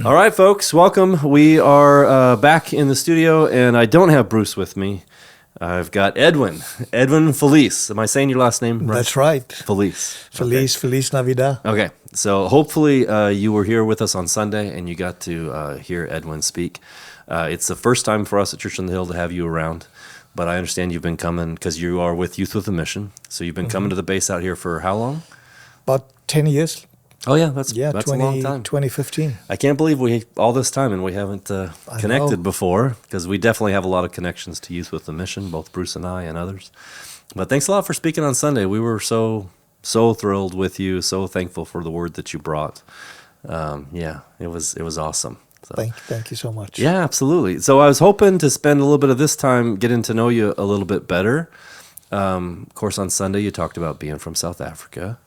All right, folks, welcome. We are back in the studio, and I don't have Bruce with me. I've got Edwin Fillies. Am I saying your last name right? That's right. Fillies. Feliz Navidad. Okay, so hopefully you were here with us on Sunday, and you got to hear Edwin speak. It's the first time for us at Church on the Hill to have you around, but I understand you've been coming because you are with Youth with a Mission. So you've been coming to the base out here for how long? About 10 years. Oh, yeah, that's a long time. 2015. I can't believe all this time and we haven't connected before, because we definitely have a lot of connections to Youth with the Mission, both Bruce and I and others. But thanks a lot for speaking on Sunday. We were so thrilled with you, so thankful for the word that you brought. It was awesome. So, thank you so much. Yeah, absolutely. So I was hoping to spend a little bit of this time getting to know you a little bit better. Of course, on Sunday you talked about being from South Africa.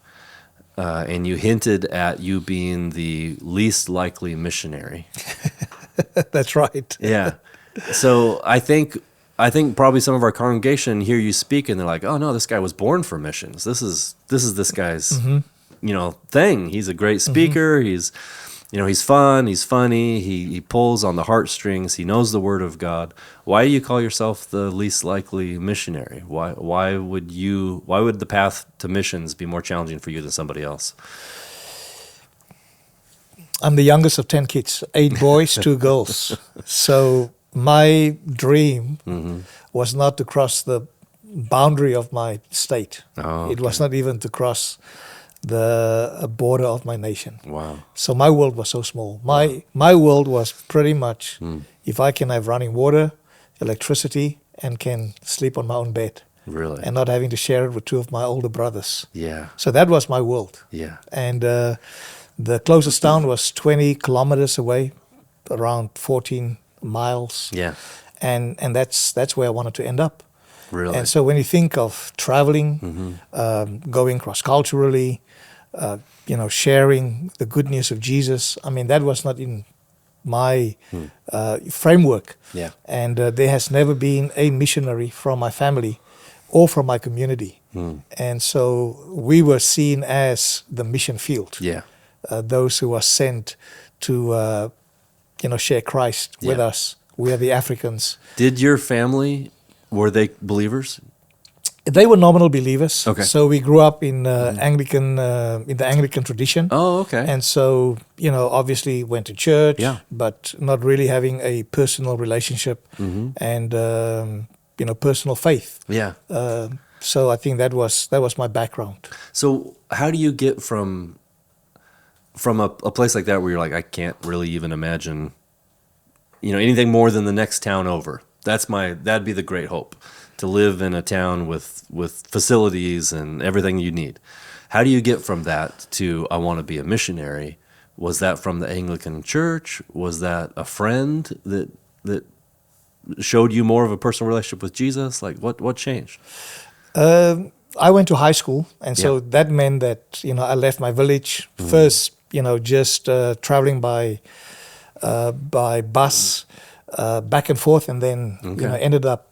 And you hinted at you being the least likely missionary. That's right. Yeah. So I think probably some of our congregation hear you speak and they're like, "Oh no, this guy was born for missions. This is this guy's thing. He's a great speaker. He's he's fun. He's funny. He pulls on the heartstrings. He knows the Word of God. Why do you call yourself the least likely missionary? Why would the path to missions be more challenging for you than somebody else?" I'm the youngest of 10 kids, 8 boys, 2 girls. So my dream was not to cross the boundary of my state. Oh, okay. It was not even to cross the border of my nation. Wow. So my world was so small. My world was pretty much if I can have running water, electricity, and can sleep on my own bed. Really? And not having to share it with 2 of my older brothers. Yeah. So that was my world. Yeah. And the closest town was 20 kilometers away, around 14 miles. Yeah. And that's where I wanted to end up. Really? And so when you think of traveling, going cross-culturally, sharing the good news of Jesus, I mean, that was not in my framework. Yeah. And there has never been a missionary from my family or from my community. And so we were seen as the mission field. Yeah. Those who are sent to, share Christ with us. We are the Africans. Did your family, were they believers? They were nominal believers. Okay. So we grew up in Anglican, in the Anglican tradition. Oh, okay. And so, obviously went to church, but not really having a personal relationship and, personal faith. Yeah. So I think that was my background. So how do you get from a place like that where you're like, I can't really even imagine, anything more than the next town over? That'd be the great hope, to live in a town with facilities and everything you need. How do you get from that to I want to be a missionary? Was that from the Anglican Church? Was that a friend that showed you more of a personal relationship with Jesus? Like what changed? I went to high school, and so that meant that I left my village first. Just traveling by bus back and forth, and then ended up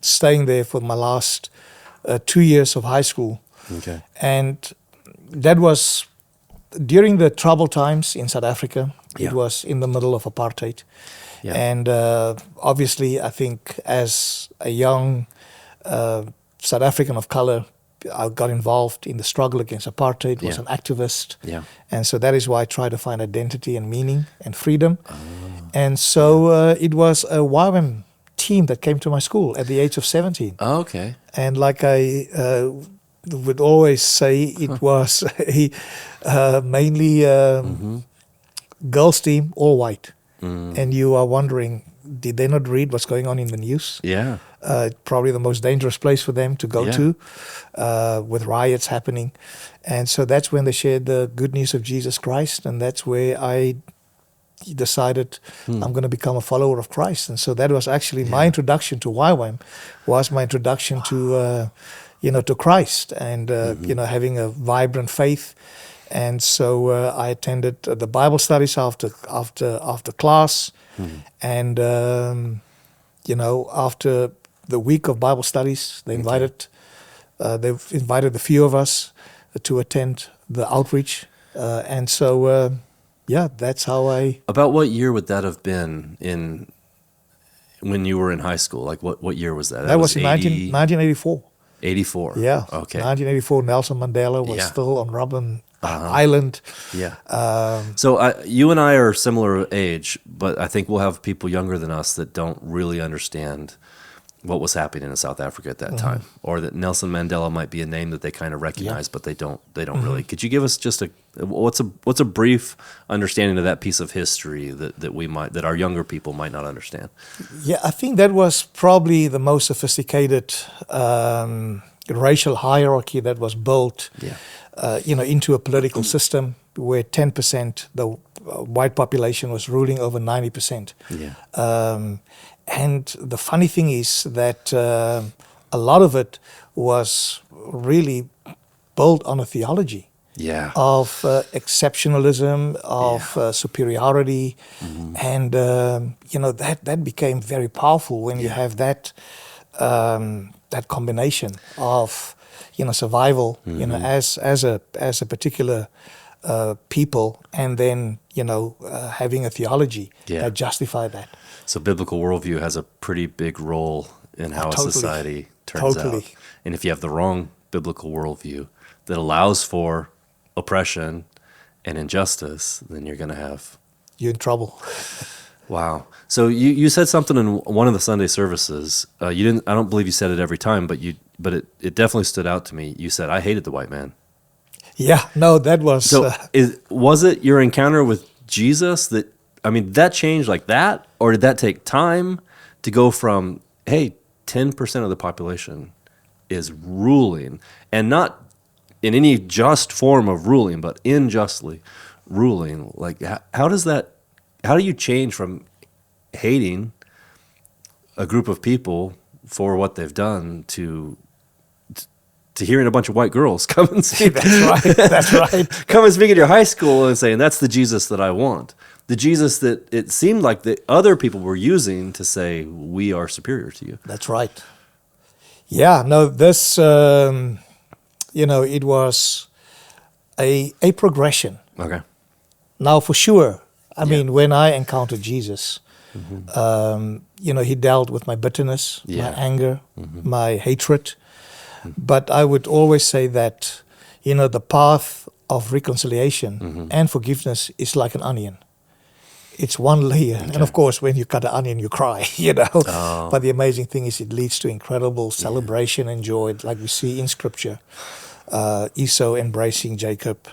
staying there for my last 2 years of high school. Okay. And that was during the troubled times in South Africa. Yeah. It was in the middle of apartheid. Yeah. And obviously, I think as a young South African of color, I got involved in the struggle against apartheid, was an activist. Yeah. And so that is why I try to find identity and meaning and freedom. And so it was a YWAM team that came to my school at the age of 17. Oh, okay. And like I would always say, it was a mainly girls team, all white. And you are wondering, did they not read what's going on in the news? Yeah. Probably the most dangerous place for them to go to, with riots happening. And so that's when they shared the good news of Jesus Christ, and that's where I decided I'm going to become a follower of Christ. And so that was actually my introduction to YWAM, was my introduction to to Christ, and having a vibrant faith. And so I attended the Bible studies after class, and after the week of Bible studies, they invited a few of us to attend the outreach, and so yeah, that's how I. About what year would that have been in when you were in high school? Like what year was that? That was in 80, 1984. 84. Yeah, Okay. 1984. Nelson Mandela was Yeah. still on Robben Island. Yeah. Um, So you and I are similar age, but I think we'll have people younger than us that don't really understand what was happening in South Africa at that time, or that Nelson Mandela might be a name that they kind of recognize, but they don't really. Could you give us just what's a brief understanding of that piece of history that our younger people might not understand? Yeah, I think that was probably the most sophisticated racial hierarchy that was built, into a political system where 10% the white population was ruling over 90%. Yeah. And the funny thing is that a lot of it was really built on a theology. Yeah. Of exceptionalism, of superiority, and that became very powerful when you have that combination of survival, as a particular people, and then having a theology that justified that. So biblical worldview has a pretty big role in how Totally. a society turns out. And if you have the wrong biblical worldview that allows for oppression and injustice, then you're going to have... You're in trouble. Wow. So you said something in one of the Sunday services. You didn't. I don't believe you said it every time, but it definitely stood out to me. You said, "I hated the white man." Yeah. No, that was. So was it your encounter with Jesus that changed like that, or did that take time to go from, hey, 10% of the population is ruling, and not in any just form of ruling, but unjustly ruling? Like, how do you change from hating a group of people for what they've done to hearing a bunch of white girls come and speak? That's right. Come and speak at your high school and saying, that's the Jesus that I want. The Jesus that it seemed like the other people were using to say, we are superior to you. That's right. Yeah, no, this, it was a progression. Okay. Now, for sure, I mean, when I encountered Jesus, he dealt with my bitterness, my anger, my hatred. But I would always say that, the path of reconciliation and forgiveness is like an onion. It's one layer. Okay. And of course, when you cut an onion, you cry, Oh. But the amazing thing is it leads to incredible celebration and joy, like we see in Scripture. Esau embracing Jacob,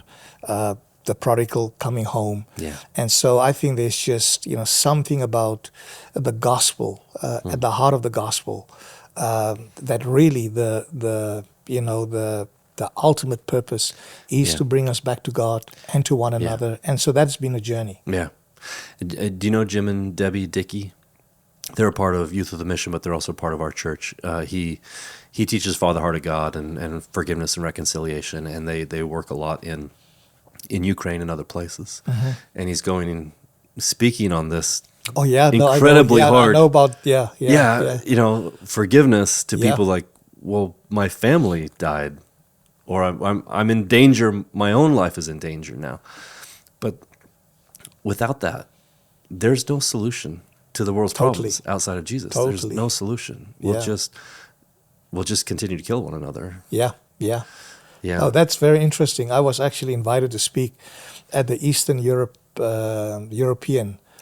the prodigal coming home. Yeah. And so I think there's just, something about the gospel, at the heart of the gospel, that really the ultimate purpose is to bring us back to God and to one another. And so that's been a journey. Yeah. Do you know Jim and Debbie Dickey? They're a part of Youth of the Mission, but they're also part of our church. He teaches Father Heart of God and forgiveness and reconciliation, and they work a lot in Ukraine and other places. And he's going and speaking on this. Oh yeah, incredibly hard. I know about forgiveness to people like, well, my family died, or I'm in danger. My own life is in danger now. But without that, there's no solution to the world's problems outside of Jesus. There's no solution. We'll just continue to kill one another. Yeah. Oh, that's very interesting. I was actually invited to speak at the Eastern European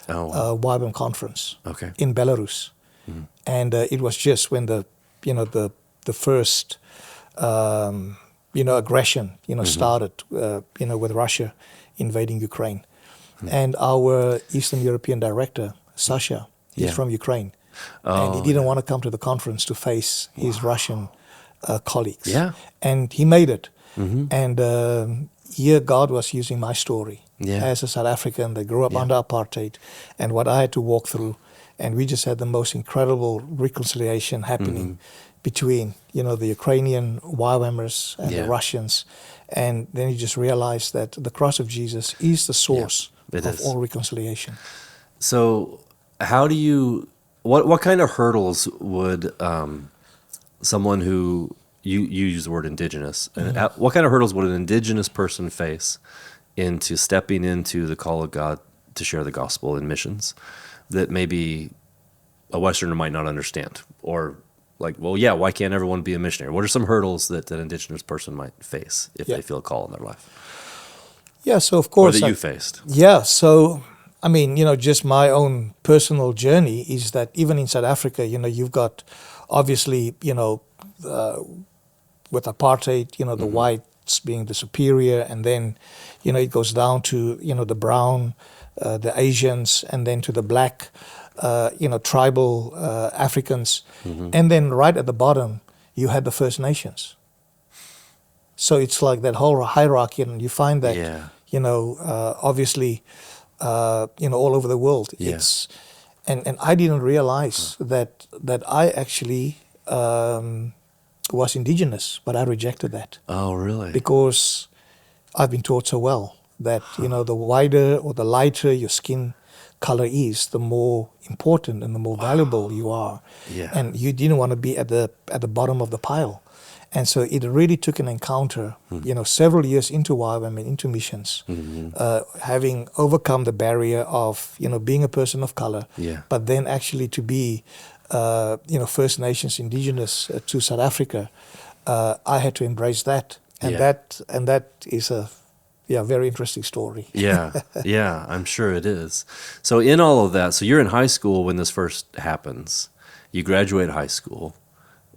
WIBM conference in Belarus, and it was just when the first aggression started with Russia invading Ukraine, and our Eastern European director Sasha, he's from Ukraine, and he didn't want to come to the conference to face his Russian colleagues, and he made it, and here God was using my story. As a South African, they grew up under apartheid, and what I had to walk through, and we just had the most incredible reconciliation happening between, the Ukrainian YWAMers and the Russians, and then you just realize that the cross of Jesus is the source of all reconciliation. So, how do you? What kind of hurdles would someone who you use the word indigenous? And what kind of hurdles would an indigenous person face into stepping into the call of God to share the gospel in missions that maybe a Westerner might not understand? Or like, well, yeah, why can't everyone be a missionary? What are some hurdles that an indigenous person might face if Yeah. they feel a call in their life? Yeah, so of Or course, that you faced? yeah, so I mean, just my own personal journey is that even in South Africa, you've got obviously, with apartheid, the whites being the superior, and then, it goes down to, the brown, the Asians, and then to the black, tribal Africans. And then right at the bottom, you had the First Nations. So it's like that whole hierarchy, and you find that, Yeah. obviously, all over the world. Yeah. And I didn't realize that I actually was indigenous, but I rejected that Oh, really? because I've been taught so well that the wider or the lighter your skin color is, the more important and the more valuable you are. Yeah. And you didn't want to be at the bottom of the pile. And so it really took an encounter, several years into YWAM and into missions, having overcome the barrier of, being a person of color, Yeah. but then actually to be, First Nations indigenous to South Africa. I had to embrace that. And Yeah. that is a very interesting story. Yeah, yeah, I'm sure it is. So in all of that, so you're in high school when this first happens. You graduate high school,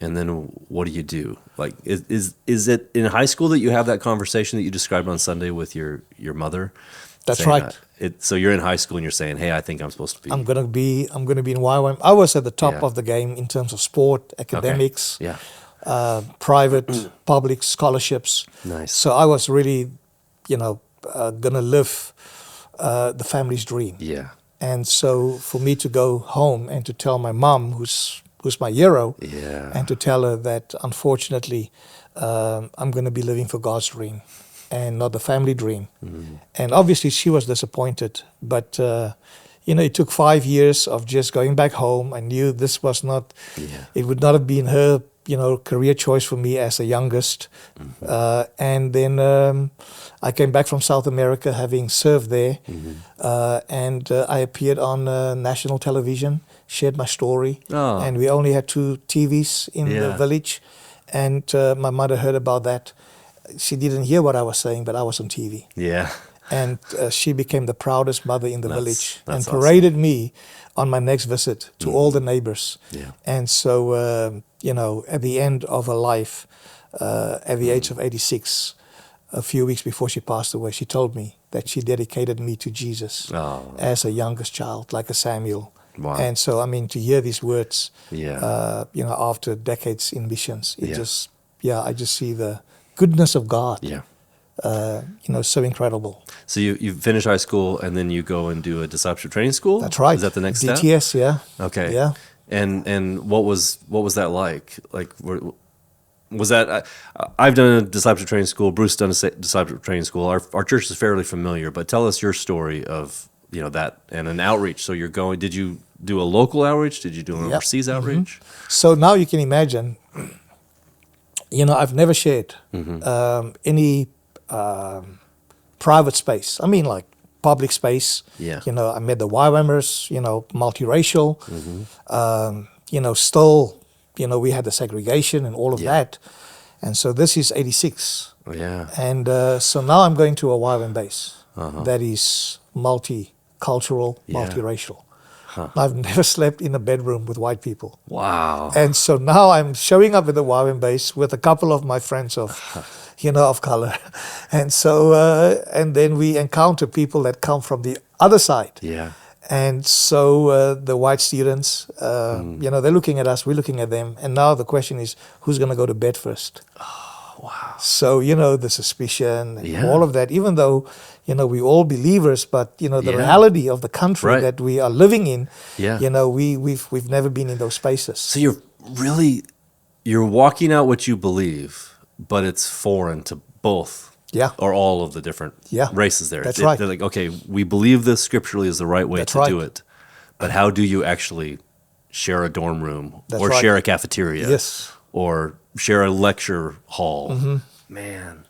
and then what do you do? Like, is it in high school that you have that conversation that you described on Sunday with your mother? That's saying right. So you're in high school and you're saying, "Hey, I think I'm supposed to be." I'm gonna be in YWAM. I was at the top Yeah. of the game in terms of sport, academics, Yeah, private, public scholarships. nice. So I was really, gonna live the family's dream. Yeah, And so for me to go home and to tell my mom, who's my hero, yeah, and to tell her that unfortunately I'm going to be living for God's dream and not the family dream. And obviously she was disappointed, but it took 5 years of just going back home. I knew this was not, yeah, it would not have been her, career choice for me as the youngest. And then I came back from South America, having served there, and I appeared on national television, shared my story, Oh. and we only had 2 TVs in the Yeah. village, and my mother heard about that. She didn't hear what I was saying, but I was on TV. yeah. And she became the proudest mother in the village and that's paraded me on my next visit to all the neighbors. Yeah. And so, at the end of her life, at the age of 86, a few weeks before she passed away, she told me that she dedicated me to Jesus Oh. as a youngest child, like a Samuel. Wow. And so, I mean, to hear these words, Yeah. after decades in missions, it Yeah. I just see the goodness of God. Yeah. So incredible. So you finish high school and then you go and do a discipleship training school? That's right. Is that the next step? DTS, yeah. Okay. Yeah. And what was that like? Like, was that? I've done a discipleship training school. Bruce done a discipleship training school. Our church is fairly familiar, but tell us your story of that and an outreach. So you're going. Did you do a local outreach? Did you do an overseas outreach? So now you can imagine. I've never shared any private space. I mean, like public space. Yeah. I met the YWAMers, multiracial. Still, we had the segregation and all of that. And so this is 86. Yeah. And so now I'm going to a YWAM base that is multicultural, multiracial. I've never slept in a bedroom with white people. Wow. And so now I'm showing up at the YWAM base with a couple of my friends of color. And so, and then we encounter people that come from the other side. Yeah. And so the white students, they're looking at us, we're looking at them. And now the question is, who's going to go to bed first? Oh, wow. So, the suspicion and all of that, even though, we're all believers, but, the reality of the country that we are living in, we've never been in those spaces. So you're walking out what you believe, but it's foreign to both. Yeah. Or all of the different races there. That's right. They're like, okay, we believe this scripturally is the right way to do it, but how do you actually share a dorm room or share a cafeteria? Yes. Or share a lecture hall? Man,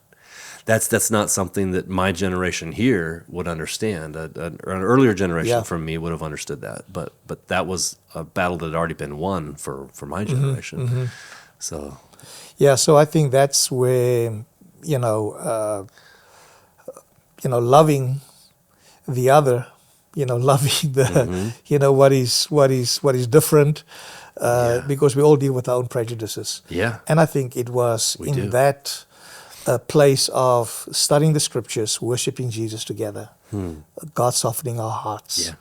that's not something that my generation here would understand. An earlier generation from me would have understood that, but that was a battle that had already been won for my generation. So so I think that's where loving the other, loving the what is different, because we all deal with our own prejudices. Yeah. And I think it was that place of studying the scriptures, worshiping Jesus together, God softening our hearts,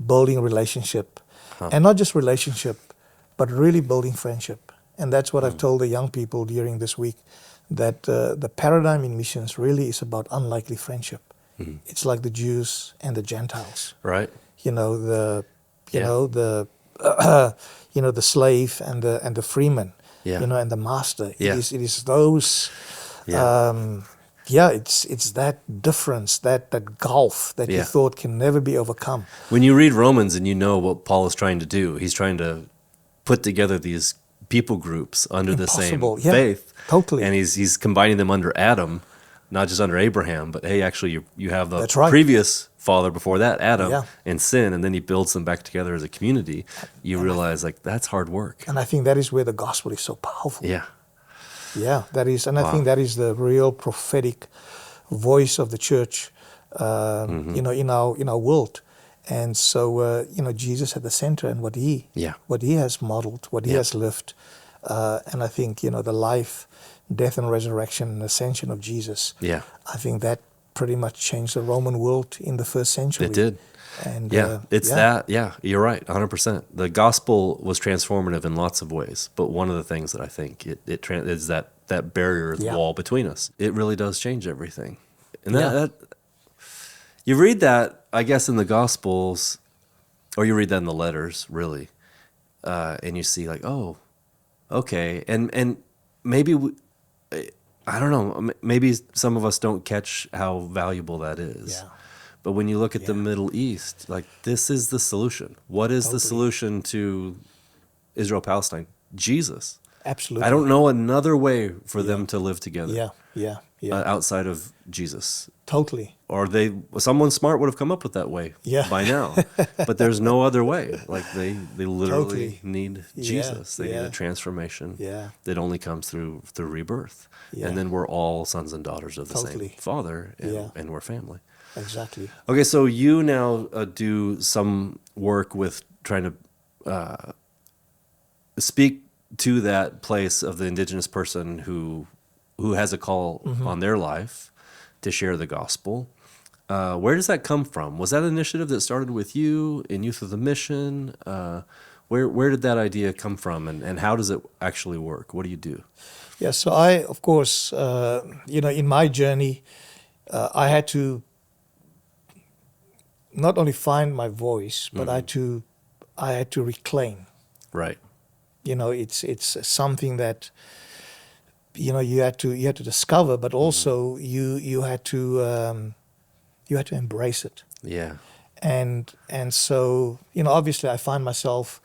building relationship, and not just relationship, but really building friendship. And that's what I've told the young people during this week, that the paradigm in missions really is about unlikely friendship. It's like the Jews and the Gentiles. Right. The slave and the freeman. And the master. It is those. It's that difference, that gulf that you thought can never be overcome. When you read Romans and you know what Paul is trying to do, he's trying to put together these people groups under the same faith. Totally. And he's combining them under Adam, not just under Abraham, but hey, actually you have the previous father before that, Adam, and sin, and then he builds them back together as a community. You realize that's hard work. And I think that is where the gospel is so powerful. Yeah, that is, and I think that is the real prophetic voice of the church, in our world. And so, Jesus at the center, and what he has modeled, what he has lived, and I think the life, death, and resurrection and ascension of Jesus. I think that pretty much changed the Roman world in the first century. It did. And that. Yeah, you're right, 100%. The gospel was transformative in lots of ways, but one of the things that I think is that barrier wall between us. It really does change everything. And that you read that, I guess, in the Gospels, or you read that in the letters, really, and you see oh, okay, and maybe I don't know, maybe some of us don't catch how valuable that is. But when you look at the Middle East, this is the solution. What is the solution to Israel-Palestine? Jesus. Absolutely. I don't know another way for them to live together. Outside of Jesus. Totally. Or someone smart would have come up with that way by now. But there's no other way. They literally need Jesus. They need a transformation that only comes through rebirth. And then we're all sons and daughters of the same Father, and we're family. Exactly. Okay, so you now do some work with trying to speak to that place of the indigenous person who has a call on their life to share the gospel. Where does that come from? Was that an initiative that started with you in Youth of the Mission? Where did that idea come from, and how does it actually work? What do you do? Yeah, so I, of course, in my journey, I had to not only find my voice, but I had to reclaim. Right. It's something that you had to discover, but also you had to embrace it. Yeah. And so obviously I find myself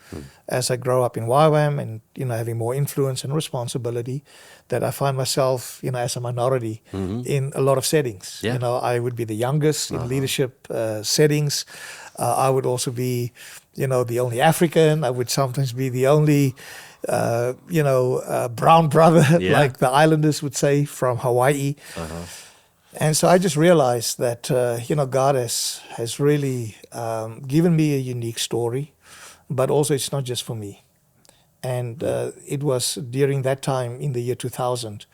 as I grow up in YWAM and having more influence and responsibility, that I find myself as a minority in a lot of settings. I would be the youngest in leadership settings. I would also be the only African. I would sometimes be the only brown brother, like the islanders would say, from Hawaii. And so I just realized that, God has really given me a unique story, but also it's not just for me. And it was during that time in the year 2000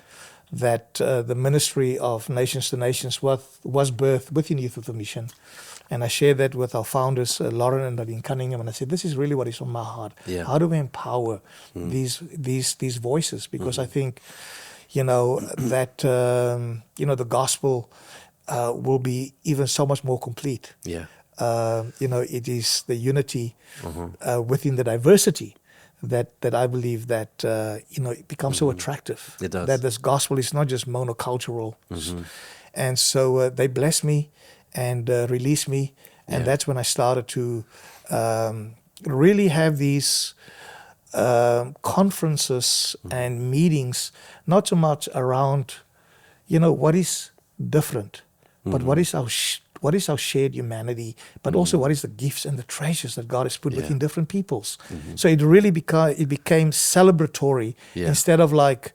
that the ministry of Nations to Nations was birthed within Youth of the Mission. And I shared that with our founders, Lauren and Nadine Cunningham, and I said, this is really what is on my heart. How do we empower these voices? Because I think, that, the gospel will be even so much more complete. It is the unity within the diversity that I believe that, it becomes so attractive. It does. That this gospel is not just monocultural. And so they blessed me and released me. And that's when I started to really have these conferences and meetings, not so much around, what is different, but what is our shared humanity, but also what is the gifts and the treasures that God has put within different peoples. So it really became celebratory instead of like,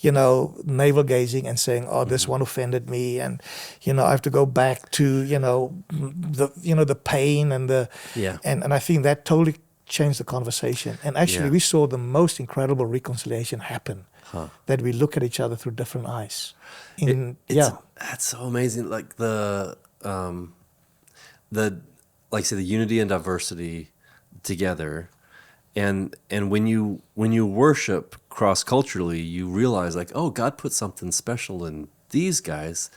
navel gazing and saying, oh, this one offended me, and I have to go back to the pain and the and I think that totally changed the conversation. And actually we saw the most incredible reconciliation happen, that we look at each other through different eyes. That's so amazing. Like the like say the unity and diversity together, and when you worship cross-culturally, you realize like, oh, God put something special in these guys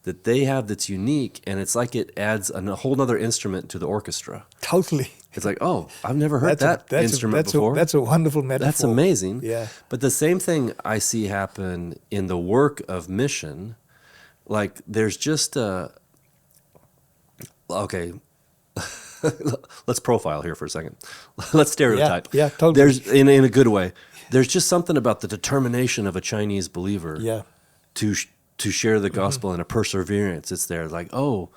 that they have that's unique, and it's like it adds a whole other instrument to the orchestra. Totally. It's like, oh, I've never heard that instrument before. That's a wonderful metaphor. That's amazing. Yeah. But the same thing I see happen in the work of mission. Like there's just okay. Let's profile here for a second. Let's stereotype. Yeah, totally. There's in a good way. There's just something about the determination of a Chinese believer to share the gospel and a perseverance. It's there, like, oh,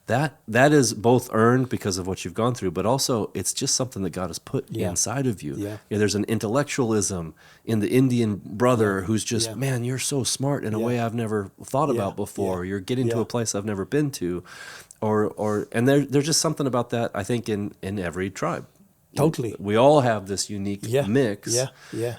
that is both earned because of what you've gone through, but also it's just something that God has put inside of you. Yeah. There's an intellectualism in the Indian brother who's just, man, you're so smart in a way I've never thought about before. You're getting to a place I've never been to. And there's just something about that, I think, in every tribe. Totally. We all have this unique mix. Yeah.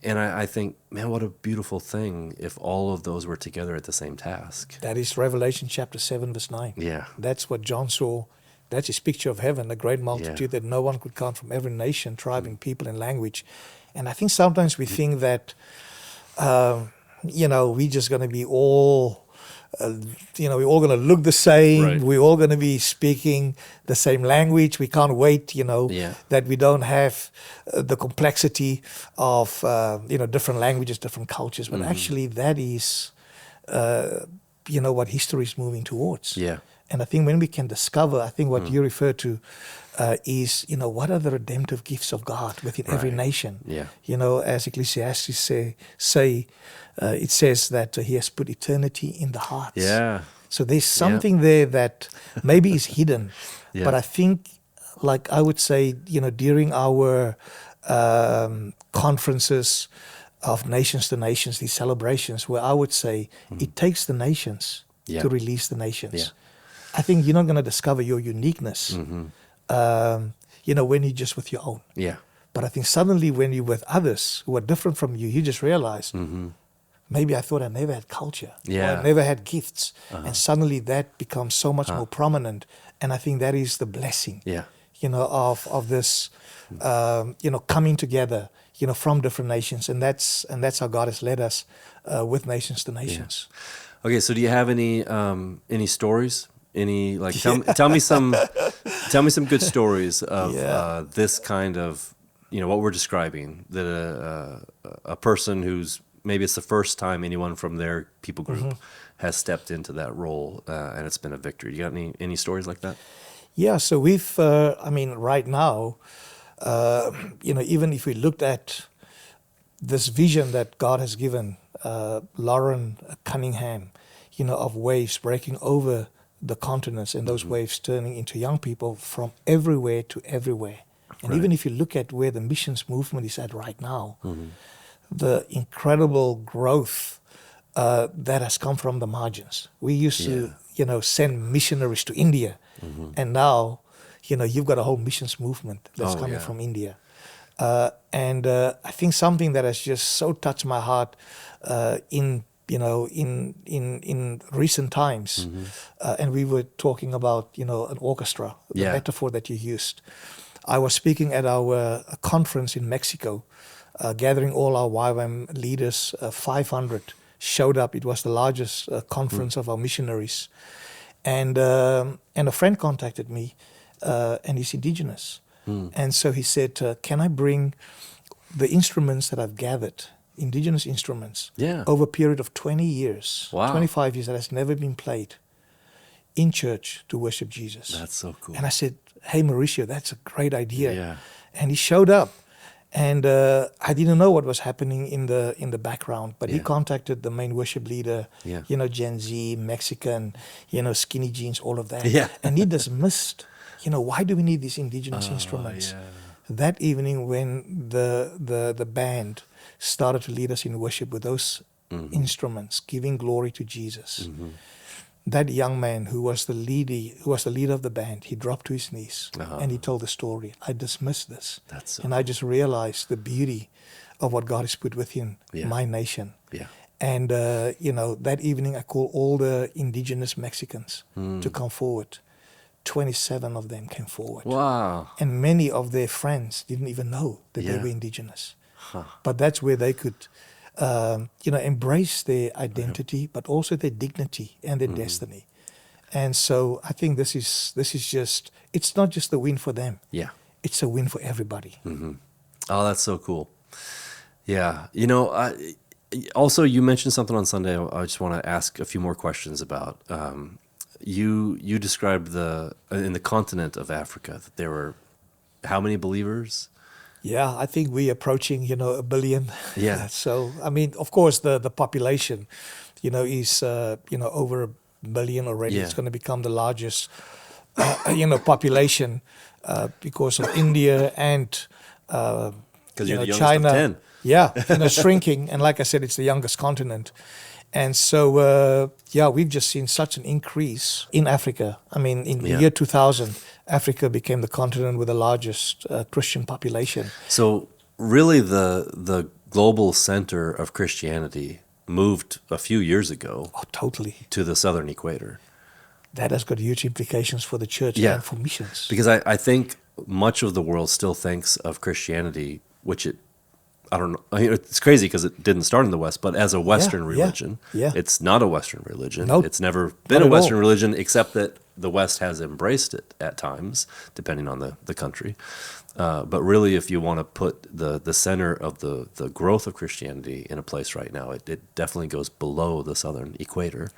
And I think, man, what a beautiful thing if all of those were together at the same task. That is Revelation chapter 7, verse 9. Yeah. That's what John saw. That's his picture of heaven, a great multitude that no one could count, from every nation, tribe, and people and language. And I think sometimes we think that, we're just going to be all... we're all going to look the same. Right. We're all going to be speaking the same language. We can't wait, that we don't have the complexity of, different languages, different cultures. But actually that is, what history is moving towards. Yeah. And I think when we can discover, I think what you refer to is, what are the redemptive gifts of God within every nation? Yeah. As Ecclesiastes say it says that he has put eternity in the hearts. Yeah. So there's something there that maybe is hidden. But I think, like I would say, during our conferences of nations to nations, these celebrations, where I would say it takes the nations to release the nations. Yeah. I think you're not going to discover your uniqueness, when you're just with your own. Yeah. But I think suddenly when you're with others who are different from you, you just realize, maybe I thought I never had culture, or I never had gifts. And suddenly that becomes so much more prominent. And I think that is the blessing, of this, coming together, from different nations. And that's how God has led us with nations to nations. Yeah. Okay, so do you have any stories? Any tell me some good stories of this kind of what we're describing, that a person who's maybe it's the first time anyone from their people group has stepped into that role and it's been a victory. You got any stories like that? Yeah, so we've right now, even if we looked at this vision that God has given Lauren Cunningham, of waves breaking over the continents and those waves turning into young people from everywhere to everywhere. And even if you look at where the missions movement is at right now, the incredible growth that has come from the margins. We used to, send missionaries to India, and now, you've got a whole missions movement that's coming from India. And I think something that has just so touched my heart in recent times, and we were talking about, an orchestra, the metaphor that you used. I was speaking at our conference in Mexico, gathering all our YWAM leaders. 500 showed up. It was the largest conference of our missionaries. And a friend contacted me, and he's indigenous. And so he said, can I bring the instruments that I've gathered, indigenous instruments, over a period of 20 years, 25 years, that has never been played in church to worship Jesus. That's so cool. And I said, hey, Mauricio, that's a great idea. Yeah. And he showed up. And I didn't know what was happening in the background, but he Yeah. contacted the main worship leader, Yeah. Gen Z, Mexican, skinny jeans, all of that. Yeah. And he dismissed, why do we need these indigenous instruments? yeah. That evening when the band started to lead us in worship with those instruments, giving glory to Jesus, that young man who was the leader of the band, he dropped to his knees and he told the story. I dismissed this. That's so And I just realized the beauty of what God has put within Yeah. my nation. Yeah. And, that evening I called all the indigenous Mexicans to come forward. 27 of them came forward. Wow. And many of their friends didn't even know that they Yeah. were indigenous. Huh. But that's where they could, embrace their identity, but also their dignity and their destiny. And so I think this is just, it's not just a win for them. Yeah. It's a win for everybody. Oh, that's so cool. Yeah. Also, you mentioned something on Sunday I just want to ask a few more questions about. You described in the continent of Africa that there were how many believers? Yeah, I think we're approaching, 1 billion. Yeah. So, I mean, of course, the population, is, over 1 billion already. Yeah. It's going to become the largest, population because of India and, Because you're the youngest China. of 10. Yeah, shrinking. And like I said, it's the youngest continent. And so, we've just seen such an increase in Africa. I mean, in the year 2000, Africa became the continent with the largest Christian population. So really the global center of Christianity moved a few years ago Oh, totally. to the southern equator. That has got huge implications for the church Yeah. and for missions. Because I think much of the world still thinks of Christianity, which I don't know. It's crazy because it didn't start in the West, but as a Western yeah, religion. yeah. It's not a Western religion. Nope, It's never been not a at Western all. religion, except that the West has embraced it at times, depending on the country. But really, if you want to put the center of the growth of Christianity in a place right now, it definitely goes below the southern equator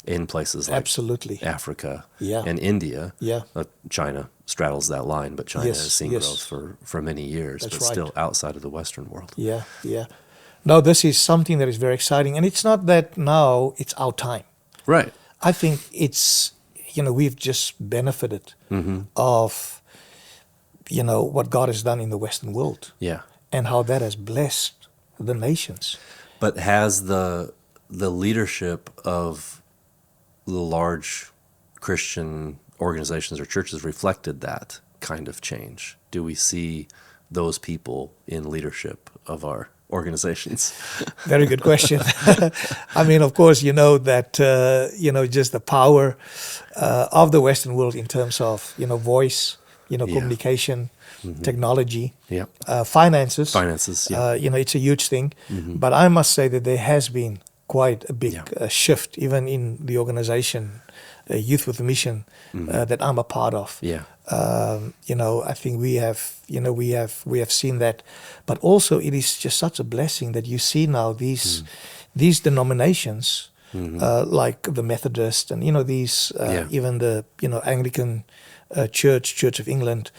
in places like Absolutely. Africa Yeah. and India. Yeah. China straddles that line, but China Yes, has seen yes. growth for many years, That's but right. still outside of the Western world. Yeah, yeah. No, this is something that is very exciting. And it's not that now it's our time. Right. I think it's, we've just benefited of, what God has done in the Western world Yeah. and how that has blessed the nations. But has the leadership of the large Christian organizations or churches reflected that kind of change? Do we see those people in leadership of our organizations? Very good question. I mean, of course, that, just the power of the Western world in terms of, voice, communication, technology, Yeah. finances. Finances, yeah. It's a huge thing. But I must say that there has been quite a big Yeah. shift, even in the organization, Youth with a Mission, that I'm a part of. Yeah. I think we have seen that, but also it is just such a blessing that you see now these denominations like the Methodist and these Yeah. even the Anglican Church of England,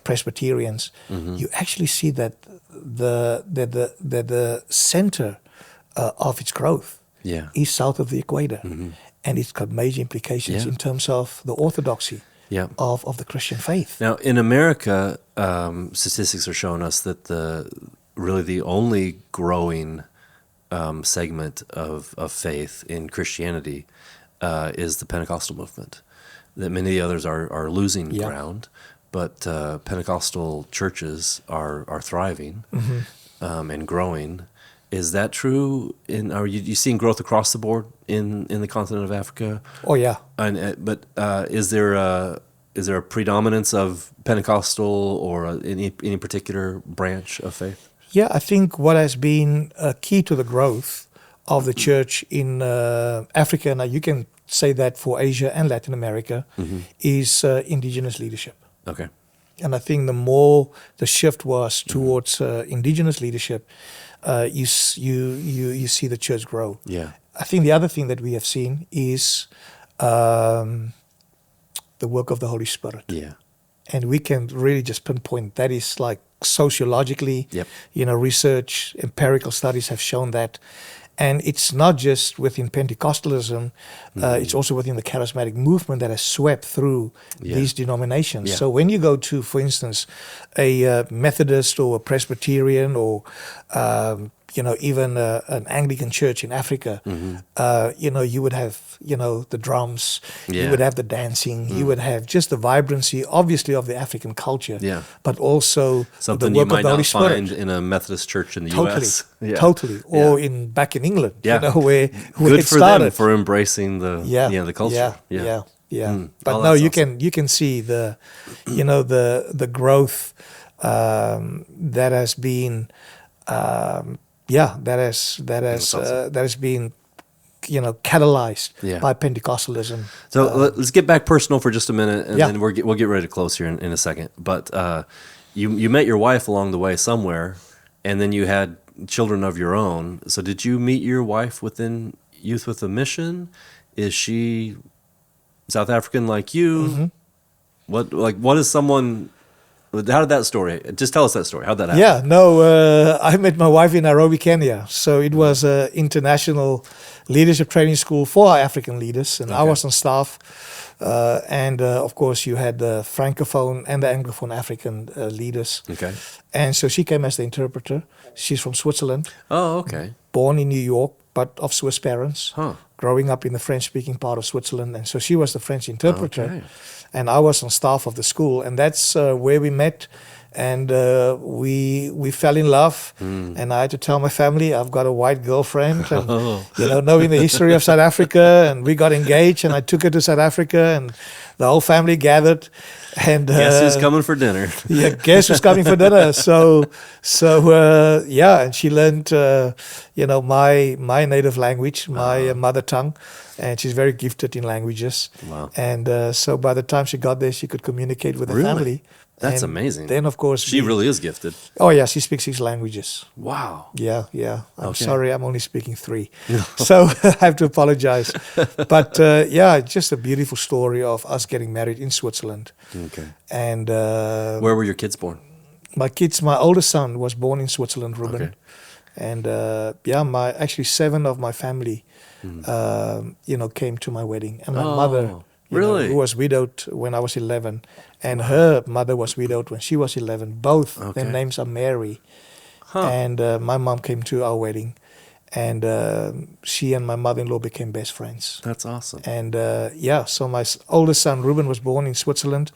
Presbyterians. You actually see that the center of its growth Yeah. is south of the equator, and it's got major implications Yeah. in terms of the orthodoxy Yeah. of the Christian faith. Now, in America, statistics are showing us that the only growing segment of faith in Christianity is the Pentecostal movement. That many of the others are losing Yeah. ground, but Pentecostal churches are thriving and growing. Is that true? Are you seeing growth across the board in the continent of Africa? Oh yeah, And but is there a predominance of Pentecostal or any particular branch of faith? yeah. I think what has been key to the growth of the church in Africa, now you can say that for Asia and Latin America, is indigenous leadership. Okay. And I think the more the shift was towards indigenous leadership, you see the church grow. Yeah. I think the other thing that we have seen is the work of the Holy Spirit. Yeah. And we can really just pinpoint that is like sociologically, Yep. research, empirical studies have shown that. And it's not just within Pentecostalism, it's also within the charismatic movement that has swept through these denominations. Yeah. So when you go to, for instance, a Methodist or a Presbyterian or even an Anglican church in Africa, you would have, the drums, you would have the dancing, you would have just the vibrancy, obviously, of the African culture, but also something the you work might of the Holy not Spirit. find in a Methodist church in the Totally, U.S. Yeah. totally, or back in England, where Good it for started. them for embracing the the culture. But no, that's you awesome. can see the the growth that has been that has been catalyzed by Pentecostalism. So let's get back personal for just a minute, and then we'll get ready to close here in a second. But you met your wife along the way somewhere, and then you had children of your own. So did you meet your wife within Youth with a Mission? Is she South African like you? What is someone? How did that story? Just tell us that story. How'd that happen? Yeah, no, I met my wife in Nairobi, Kenya. So it was an international leadership training school for African leaders, and I was on staff. And of course, you had the Francophone and the Anglophone African leaders. Okay. And so she came as the interpreter. She's from Switzerland. Oh, okay. Born in New York, but of Swiss parents. Huh. Growing up in the French-speaking part of Switzerland. And so she was the French interpreter. Okay. And I was on staff of the school. And that's where we met. And we fell in love. And I had to tell my family I've got a white girlfriend. And, knowing the history of South Africa. And we got engaged. And I took her to South Africa. And the whole family gathered. And guess who's coming for dinner? Guess who's coming for dinner? And she learned, my native language, my mother tongue, and she's very gifted in languages. Wow! And so by the time she got there, she could communicate with the family. That's and amazing. Then, of course, she really is gifted. Oh yeah, she speaks 6 languages. Wow. Yeah. I'm sorry, I'm only speaking 3, so I have to apologize. But just a beautiful story of us getting married in Switzerland. Okay. And where were your kids born? My oldest son was born in Switzerland, Ruben. Okay. And actually 7 of my family, came to my wedding, and my mother. Really? Who was widowed when I was 11, and her mother was widowed when she was 11. Both their names are Mary. And my mom came to our wedding, and she and my mother-in-law became best friends. That's awesome. And so my oldest son, Ruben, was born in Switzerland,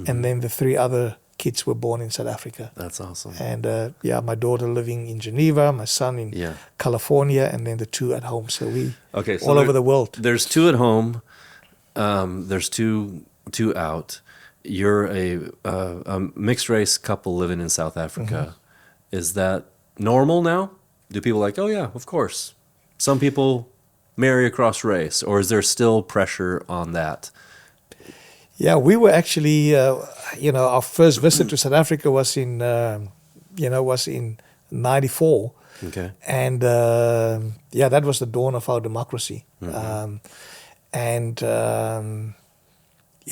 and then the 3 other kids were born in South Africa. That's awesome. And my daughter living in Geneva, my son in California, and then the 2 at home. So we all over the world. There's 2 at home. There's two out. You're a mixed race couple living in South Africa. Is that normal now? Do people like, oh yeah, of course. Some people marry across race, or is there still pressure on that? Yeah, we were actually, our first visit to South Africa was in, was in '94. Okay. And that was the dawn of our democracy. It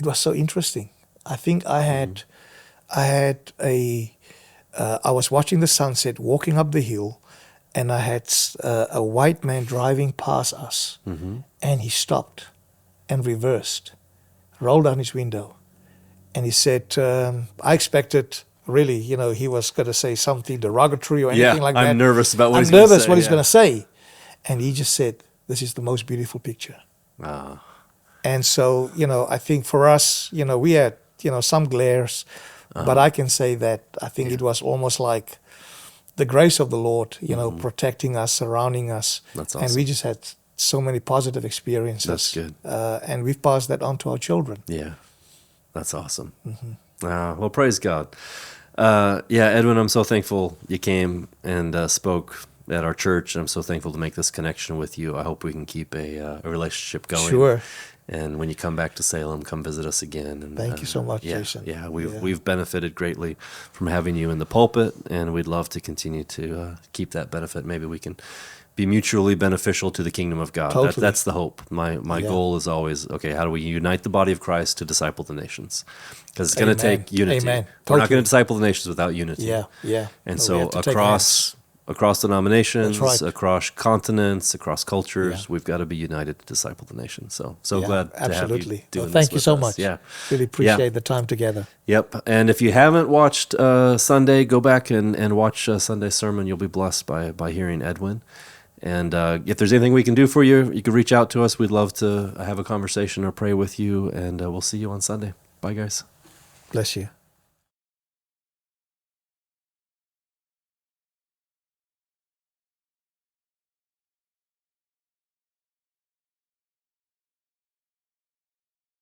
was so interesting. I think I was watching the sunset, walking up the hill, and I had a white man driving past us, and he stopped and reversed, rolled down his window, and he said, I expected, really, he was going to say something derogatory or anything like that. I'm nervous about what he's going to say. I'm nervous what he's going to say. And he just said, this is the most beautiful picture. And so, I think for us, we had, some glares, but I can say that I think it was almost like the grace of the Lord, protecting us, surrounding us. That's awesome. And we just had so many positive experiences. That's good. And we've passed that on to our children. Yeah, that's awesome. Well, praise God. Edwin, I'm so thankful you came and spoke at our church. I'm so thankful to make this connection with you. I hope we can keep a relationship going. Sure. And when you come back to Salem, come visit us again. And, Thank you so much, Jason. Yeah, we've benefited greatly from having you in the pulpit, and we'd love to continue to keep that benefit. Maybe we can be mutually beneficial to the kingdom of God. Totally. That's the hope. My Yeah. goal is always, okay, how do we unite the body of Christ to disciple the nations? Because it's going to Amen. take unity. Amen. We're not Totally. going to disciple the nations without unity. Yeah, yeah. And No, we so have to take across denominations, That's right. across continents, across cultures, Yeah. we've got to be united to disciple the nations. So Yeah, glad to absolutely. have you doing Well, thank this you with so us. much. Yeah. Really appreciate the time together. Yep. And if you haven't watched Sunday, go back and watch Sunday's sermon. You'll be blessed by hearing Edwin. And if there's anything we can do for you, you can reach out to us. We'd love to have a conversation or pray with you. And we'll see you on Sunday. Bye, guys. Bless you.